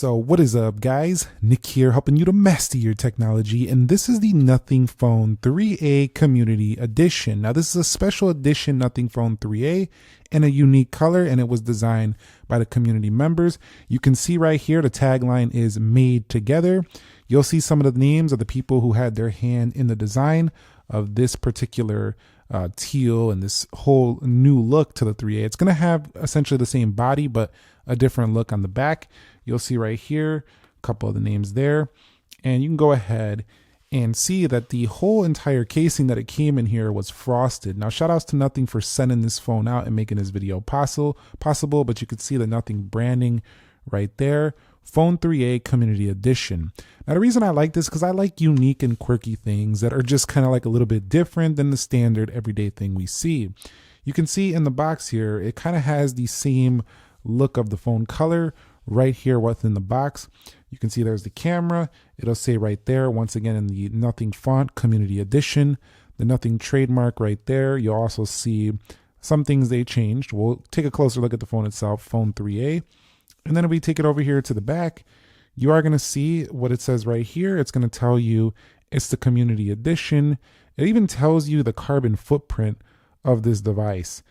So what is up, guys? Nick here, helping you to master your technology, and this is the Nothing Phone 3A Community Edition. Now this is a special edition Nothing Phone 3A in a unique color, and it was designed by the community members. You can see right here the tagline is "Made Together." You'll see some of the names of the people who had their hand in the design of this particular teal and this whole new look to the 3A. It's going to have essentially the same body, but a different look on the back. You'll see right here a couple of the names there, and you can go ahead and see that the whole entire casing that it came in here was frosted. Now shout outs to Nothing for sending this phone out and making this video possible, but you could see the Nothing branding right there. Phone 3A Community Edition. Now the reason I like this is because I like unique and quirky things that are just kind of like a little bit different than the standard everyday thing we see. You can see in the box here, it kind of has the same look of the phone color right here within the box. You can see there's the camera. It'll say right there, once again in the Nothing font, Community Edition, the Nothing trademark right there. You'll also see some things they changed. We'll take a closer look at the phone itself, Phone 3A. And then if we take it over here to the back, you are going to see what it says right here. It's going to tell you it's the Community Edition. It even tells you the carbon footprint of this device.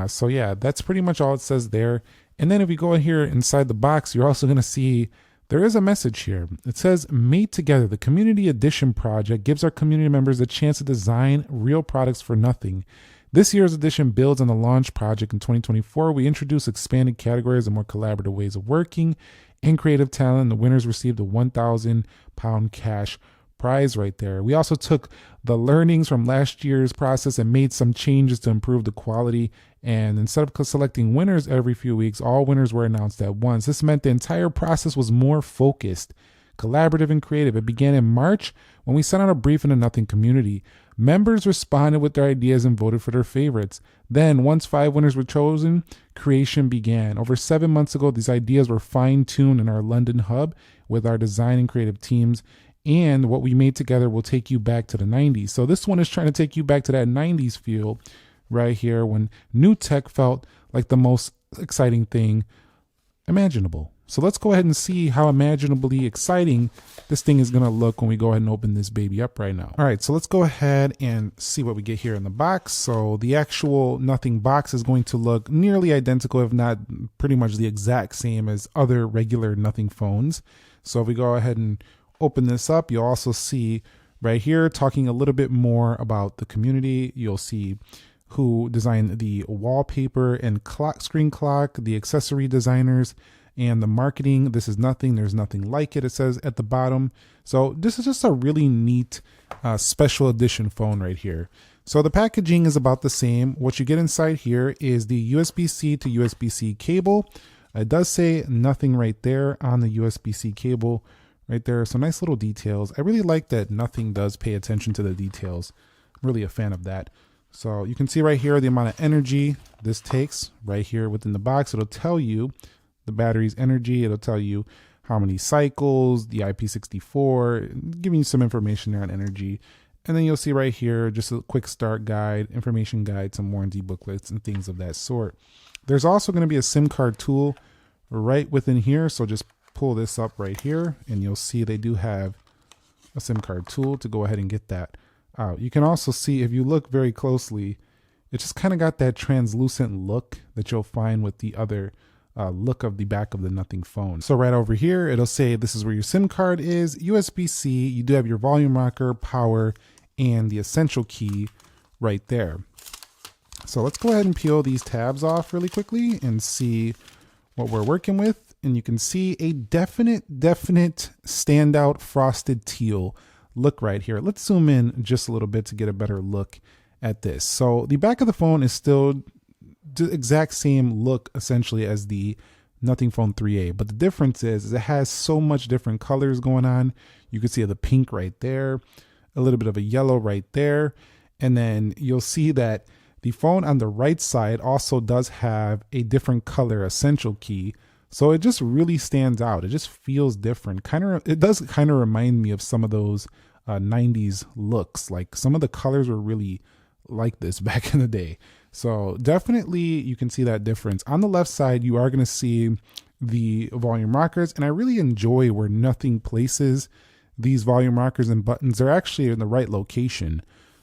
So yeah, that's pretty much all it says there. And then if we go in here inside the box, you're also going to see there is a message here. It says, "Made Together, the Community Edition project gives our community members a chance to design real products for nothing. This year's edition builds on the launch project in 2024. We introduce expanded categories and more collaborative ways of working and creative talent. The winners received a £1,000 cash prize right there. We also took the learnings from last year's process and made some changes to improve the quality. And instead of selecting winners every few weeks, all winners were announced at once. This meant the entire process was more focused, collaborative, and creative. It began in March when we sent out a brief in the Nothing community. Members responded with their ideas and voted for their favorites. Then, once 5 winners were chosen, creation began. Over 7 months ago, these ideas were fine-tuned in our London hub with our design and creative teams. And what we made together will take you back to the 90s. So this one is trying to take you back to that 90s feel right here when new tech felt like the most exciting thing imaginable. So let's go ahead and see how imaginably exciting this thing is going to look when we go ahead and open this baby up right now. All right, so let's go ahead and see what we get here in the box. So the actual Nothing box is going to look nearly identical, if not pretty much the exact same as other regular Nothing phones. So if we go ahead and open this up, you'll also see right here talking a little bit more about the community. You'll see who designed the wallpaper and screen clock, the accessory designers, and the marketing. This is Nothing. There's nothing like it, it says at the bottom. So this is just a really neat special edition phone right here. So the packaging is about the same. What you get inside here is the USB-C to USB-C cable. It does say Nothing right there on the USB-C cable right there. So nice little details. I really like that Nothing does pay attention to the details. I'm really a fan of that. So you can see right here the amount of energy this takes right here within the box. It'll tell you the battery's energy. It'll tell you how many cycles, the IP64, giving you some information there on energy. And then you'll see right here just a quick start guide, information guide, some warranty booklets and things of that sort. There's also going to be a SIM card tool right within here. So just pull this up right here and you'll see they do have a SIM card tool to go ahead and get that out. You can also see, if you look very closely, it just kind of got that translucent look that you'll find with the other look of the back of the Nothing phone. So right over here, it'll say this is where your SIM card is, USB-C, you do have your volume rocker, power, and the essential key right there. So let's go ahead and peel these tabs off really quickly and see what we're working with. And you can see a definite standout frosted teal look right here. Let's zoom in just a little bit to get a better look at this. So the back of the phone is still the exact same look essentially as the Nothing Phone 3A, but the difference is it has so much different colors going on. You can see the pink right there, a little bit of a yellow right there, and then you'll see that the phone on the right side also does have a different color essential key. So it just really stands out. It just feels different. It does kind of remind me of some of those 90s looks. Like some of the colors were really like this back in the day. So definitely you can see that difference. On the left side, you are going to see the volume rockers, and I really enjoy where Nothing places these volume rockers and buttons. They're actually in the right location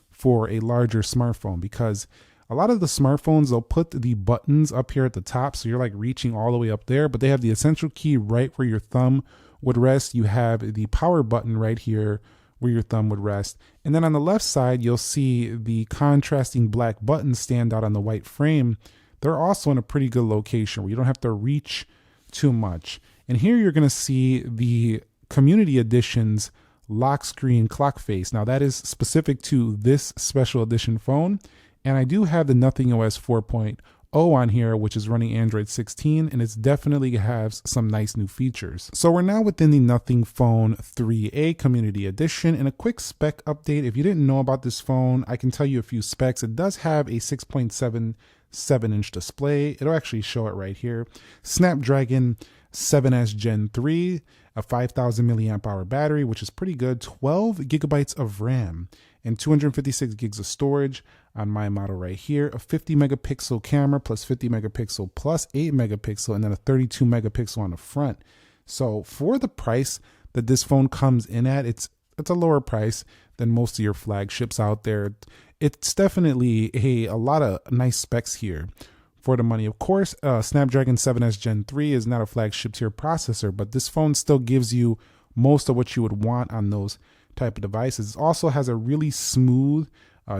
for a larger smartphone, because a lot of the smartphones, they'll put the buttons up here at the top, so you're like reaching all the way up there, but they have the essential key right where your thumb would rest. You have the power button right here where your thumb would rest. And then on the left side, you'll see the contrasting black buttons stand out on the white frame. They're also in a pretty good location where you don't have to reach too much. And here you're going to see the Community Edition's lock screen clock face. Now that is specific to this special edition phone. And I do have the Nothing OS 4.0 on here, which is running Android 16, and it's definitely has some nice new features. So we're now within the Nothing Phone 3A Community Edition, and a quick spec update. If you didn't know about this phone, I can tell you a few specs. It does have a 6.77-inch display. It'll actually show it right here. Snapdragon 7S Gen 3, a 5,000 milliamp hour battery, which is pretty good, 12 gigabytes of RAM, and 256 gigs of storage on my model right here. A 50 megapixel camera plus 50 megapixel plus 8 megapixel, and then a 32 megapixel on the front. So for the price that this phone comes in at, it's a lower price than most of your flagships out there. It's definitely a lot of nice specs here for the money. Of course, Snapdragon 7S Gen 3 is not a flagship tier processor, but this phone still gives you most of what you would want on those type of devices. It also has a really smooth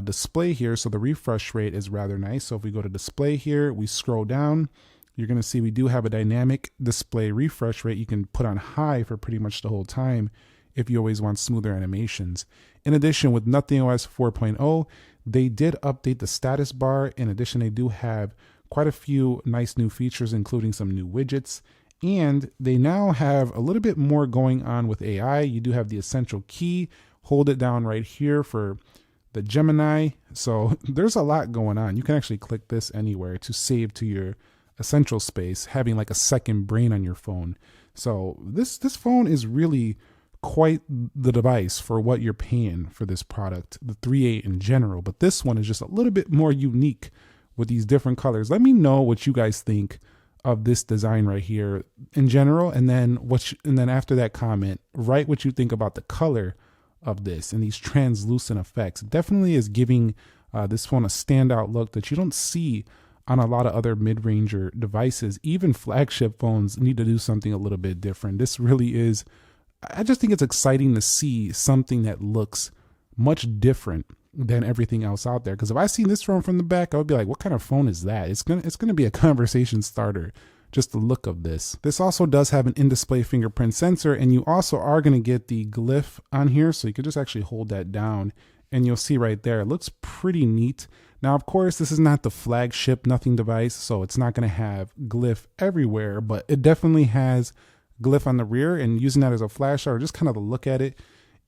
display here, so the refresh rate is rather nice. So if we go to display here, we scroll down, you're going to see we do have a dynamic display refresh rate. You can put on high for pretty much the whole time if you always want smoother animations. In addition, with Nothing OS 4.0, they did update the status bar. In addition, they do have quite a few nice new features, including some new widgets. And they now have a little bit more going on with AI. You do have the essential key. Hold it down right here for the Gemini. So there's a lot going on. You can actually click this anywhere to save to your essential space, having like a second brain on your phone. So this phone is really quite the device for what you're paying for this product, the 3.8 in general. But this one is just a little bit more unique with these different colors. Let me know what you guys think of this design right here in general, and then after that comment, write what you think about the color of this and these translucent effects. It definitely is giving this phone a standout look that you don't see on a lot of other mid-ranger devices. Even flagship phones need to do something a little bit different. This really is, I just think it's exciting to see something that looks much different than everything else out there. Because if I seen this phone from the back, I would be like, what kind of phone is that? It's gonna be a conversation starter, just the look of this. This also does have an in-display fingerprint sensor, and you also are gonna get the Glyph on here, so you could just actually hold that down and you'll see right there, it looks pretty neat. Now, of course, this is not the flagship Nothing device, so it's not gonna have Glyph everywhere, but it definitely has Glyph on the rear, and using that as a flashlight or just kind of a look at it,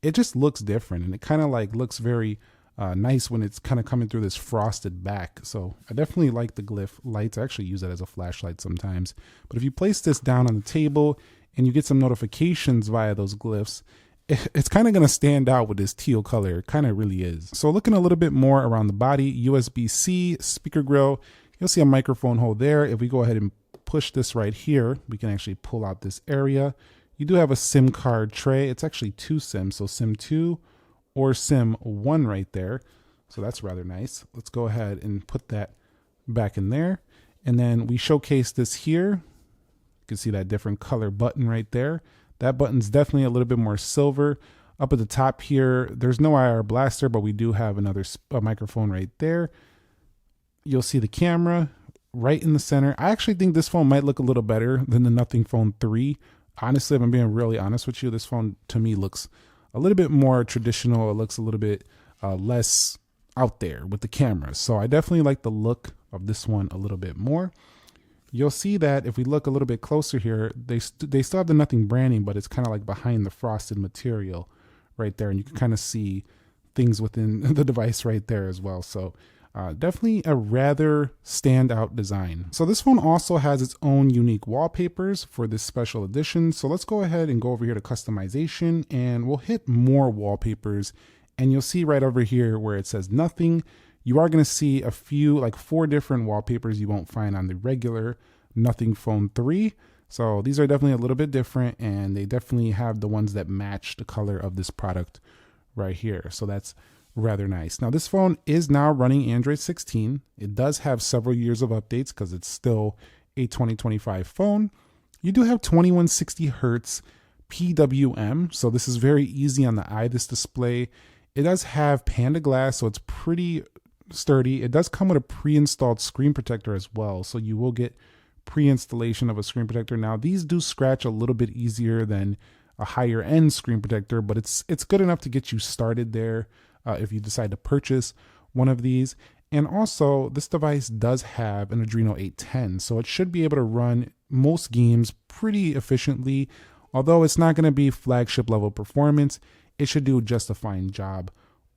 it just looks different, and it kind of like looks very nice when it's kind of coming through this frosted back. So I definitely like the Glyph lights. I actually use that as a flashlight sometimes. But if you place this down on the table and you get some notifications via those Glyphs, it's kind of going to stand out with this teal color. It kind of really is. So looking a little bit more around the body, USB-C, speaker grill, you'll see a microphone hole there. If we go ahead and push this right here, we can actually pull out this area. You do have a SIM card tray. It's actually 2 SIMs, so SIM 2 or SIM 1 right there. So that's rather nice. Let's go ahead and put that back in there. And then we showcase this here. You can see that different color button right there. That button's definitely a little bit more silver. Up at the top here, there's no IR blaster, but we do have another microphone right there. You'll see the camera right in the center. I actually think this phone might look a little better than the Nothing Phone 3. Honestly, if I'm being really honest with you, this phone to me looks a little bit more traditional. It looks a little bit less out there with the camera. So I definitely like the look of this one a little bit more. You'll see that if we look a little bit closer here, they still have the Nothing branding, but it's kind of like behind the frosted material right there. And you can kind of see things within the device right there as well. So definitely a rather standout design. So this phone also has its own unique wallpapers for this special edition. So let's go ahead and go over here to customization, and we'll hit more wallpapers, and you'll see right over here where it says Nothing, you are going to see a few, like 4 different wallpapers you won't find on the regular Nothing Phone 3. So these are definitely a little bit different, and they definitely have the ones that match the color of this product right here. So that's rather nice. Now this phone is now running Android 16. It does have several years of updates because it's still a 2025 phone. You do have 2160 Hertz PWM, so this is very easy on the eye, this display. It does have Panda Glass, so it's pretty sturdy. It does come with a pre-installed screen protector as well, so you will get pre-installation of a screen protector. Now these do scratch a little bit easier than a higher end screen protector, but it's good enough to get you started there if you decide to purchase one of these. And also this device does have an Adreno 810, so it should be able to run most games pretty efficiently. Although it's not going to be flagship level performance, it should do just a fine job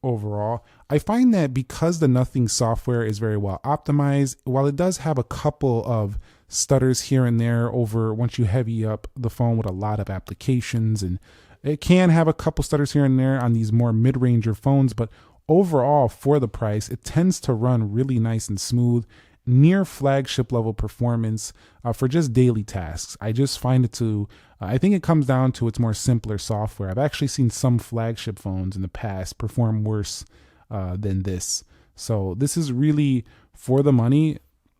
overall. I find that because the Nothing software is very well optimized, while it does have a couple of stutters here and there over once you heavy up the phone with a lot of applications, and it can have a couple stutters here and there on these more mid-ranger phones, but overall for the price, it tends to run really nice and smooth, near flagship level performance for just daily tasks. I just find it to, I think it comes down to its more simpler software. I've actually seen some flagship phones in the past perform worse than this. So this is really, for the money,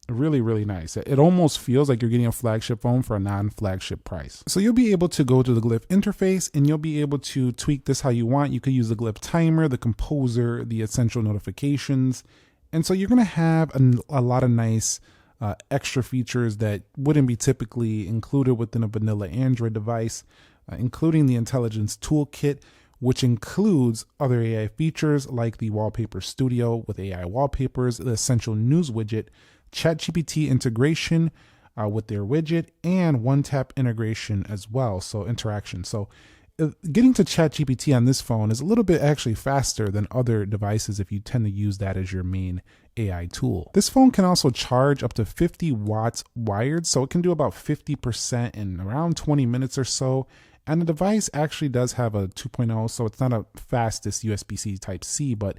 really, really nice. It almost feels like you're getting a flagship phone for a non-flagship price. So you'll be able to go to the Glyph interface and you'll be able to tweak this how you want. You could use the Glyph timer, the composer, the essential notifications. And so you're going to have a lot of nice extra features that wouldn't be typically included within a vanilla Android device, including the Intelligence Toolkit, which includes other AI features like the Wallpaper Studio with AI wallpapers, the Essential News widget, ChatGPT integration with their widget, and one-tap integration as well, so interaction. So getting to ChatGPT on this phone is a little bit actually faster than other devices if you tend to use that as your main AI tool. This phone can also charge up to 50 watts wired, so it can do about 50% in around 20 minutes or so. And the device actually does have a 2.0, so it's not a fastest USB-C Type-C, but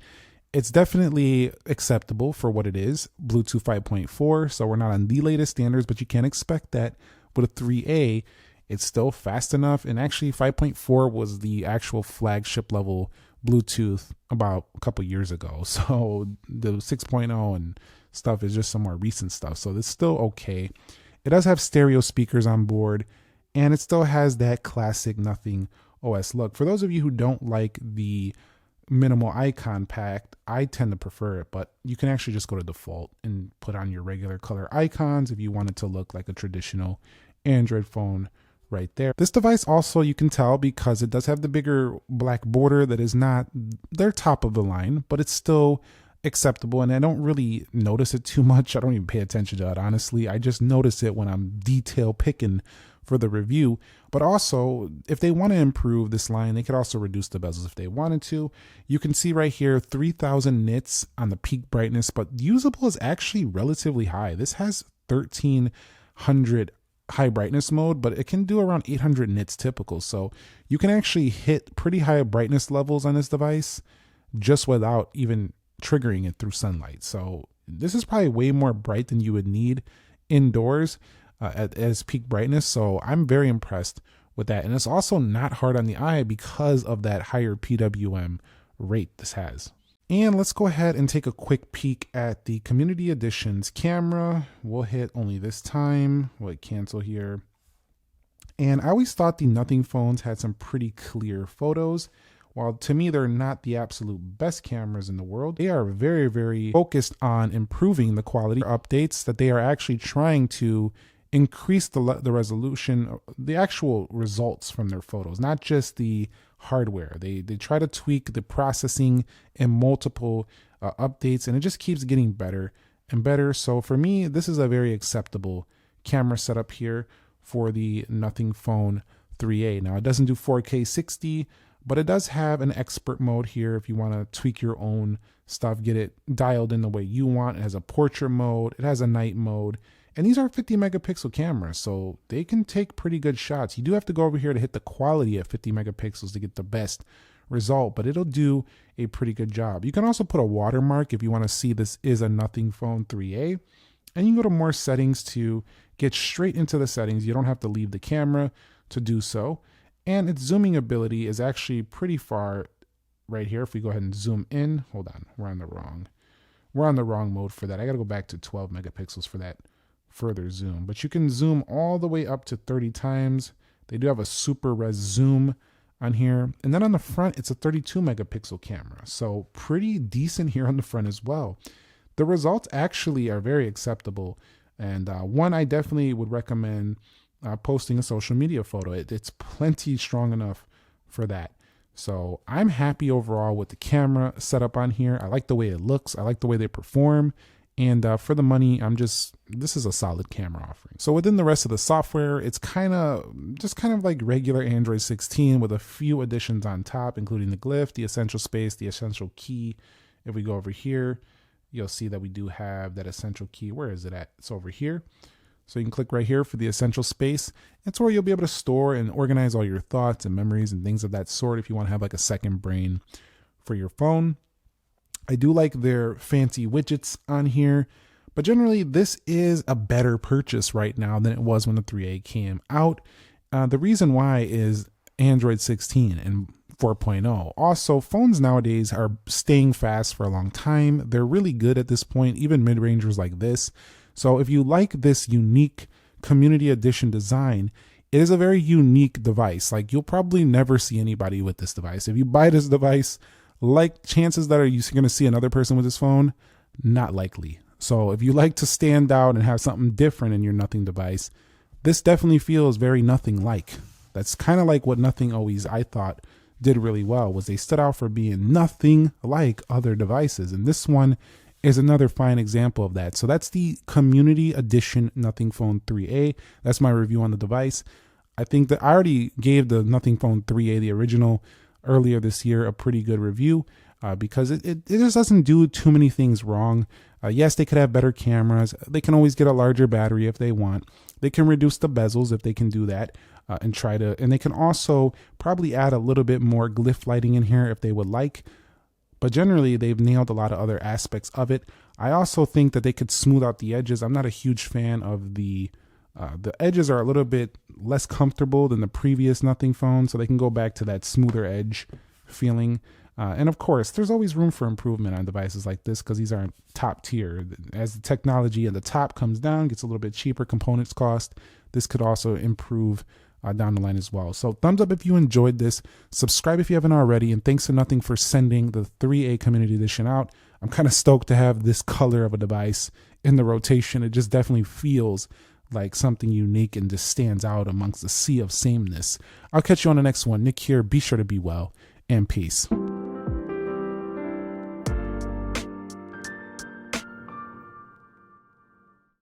it's definitely acceptable for what it is. Bluetooth 5.4, so we're not on the latest standards, but you can expect that with a 3A. It's still fast enough, and actually 5.4 was the actual flagship level Bluetooth about a couple years ago. So the 6.0 and stuff is just some more recent stuff. So it's still okay. It does have stereo speakers on board, and it still has that classic Nothing OS look. For those of you who don't like the minimal icon pack, I tend to prefer it, but you can actually just go to default and put on your regular color icons if you want it to look like a traditional Android phone right there. This device also, you can tell because it does have the bigger black border that is not their top of the line, but it's still acceptable, and I don't really notice it too much. I don't even pay attention to it, honestly. I just notice it when I'm detail picking for the review. But also, if they want to improve this line, they could also reduce the bezels if they wanted to. You can see right here 3000 nits on the peak brightness, but usable is actually relatively high. This has 1300 high brightness mode, but it can do around 800 nits typical. So you can actually hit pretty high brightness levels on this device just without even triggering it through sunlight. So this is probably way more bright than you would need indoors as peak brightness. So I'm very impressed with that. And it's also not hard on the eye because of that higher PWM rate this has. And let's go ahead and take a quick peek at the Community Edition's camera. We'll hit only this time. We'll hit cancel here. And I always thought the Nothing phones had some pretty clear photos. While to me, they're not the absolute best cameras in the world, they are very, very focused on improving the quality updates that they are actually trying to increase the resolution, the actual results from their photos, not just the hardware. They try to tweak the processing in multiple updates, and it just keeps getting better and better. So for me, this is a very acceptable camera setup here for the Nothing Phone 3A. Now it doesn't do 4K 60, but it does have an expert mode here if you want to tweak your own stuff, get it dialed in the way you want. It has a portrait mode, it has a night mode, and these are 50 megapixel cameras, so they can take pretty good shots. You do have to go over here to hit the quality at 50 megapixels to get the best result, but it'll do a pretty good job. You can also put a watermark if you want to see this is a Nothing Phone 3A. And you can go to more settings to get straight into the settings. You don't have to leave the camera to do so. And its zooming ability is actually pretty far right here. If we go ahead and zoom in, hold on, we're on the wrong mode for that. I got to go back to 12 megapixels for that further zoom. But you can zoom all the way up to 30 times. They do have a super res zoom on here. And then on the front, it's a 32 megapixel camera. So pretty decent here on the front as well. The results actually are very acceptable. And one I definitely would recommend posting a social media photo. It's plenty strong enough for that. So I'm happy overall with the camera setup on here. I like the way it looks. I like the way they perform. And for the money, this is a solid camera offering. So within the rest of the software, it's kind of like regular Android 16 with a few additions on top, including the Glyph, the essential space, the essential key. If we go over here, you'll see that we do have that essential key. Where is it at? It's over here. So you can click right here for the essential space. It's where you'll be able to store and organize all your thoughts and memories and things of that sort if you want to have like a second brain for your phone. I do like their fancy widgets on here, but generally this is a better purchase right now than it was when the 3A came out. The reason why is Android 16 and 4.0. Also, phones nowadays are staying fast for a long time. They're really good at this point, even mid-rangers like this. So if you like this unique community edition design, it is a very unique device. Like, you'll probably never see anybody with this device. If you buy this device, like, chances that you're going to see another person with this phone, not likely. So if you like to stand out and have something different in your Nothing device, this definitely feels very Nothing-like. That's kind of like what Nothing always, I thought, did really well, was they stood out for being nothing like other devices. And this one is another fine example of that. So that's the community edition Nothing Phone 3A. That's my review on the device. I think that I already gave the Nothing Phone 3A, the original, earlier this year, a pretty good review because it just doesn't do too many things wrong. Yes, they could have better cameras. They can always get a larger battery if they want. They can reduce the bezels if they can do that and they can also probably add a little bit more glyph lighting in here if they would like. But generally, they've nailed a lot of other aspects of it. I also think that they could smooth out the edges. I'm not a huge fan of the edges are a little bit less comfortable than the previous Nothing phone, so they can go back to that smoother edge feeling. And of course, there's always room for improvement on devices like this because these aren't top tier. As the technology at the top comes down, gets a little bit cheaper, components cost, this could also improve down the line as well. So thumbs up if you enjoyed this, subscribe if you haven't already, and thanks to Nothing for sending the 3A Community Edition out. I'm kind of stoked to have this color of a device in the rotation. It just definitely feels like something unique and just stands out amongst the sea of sameness. I'll catch you on the next one. Nick here. Be sure to be well, and peace.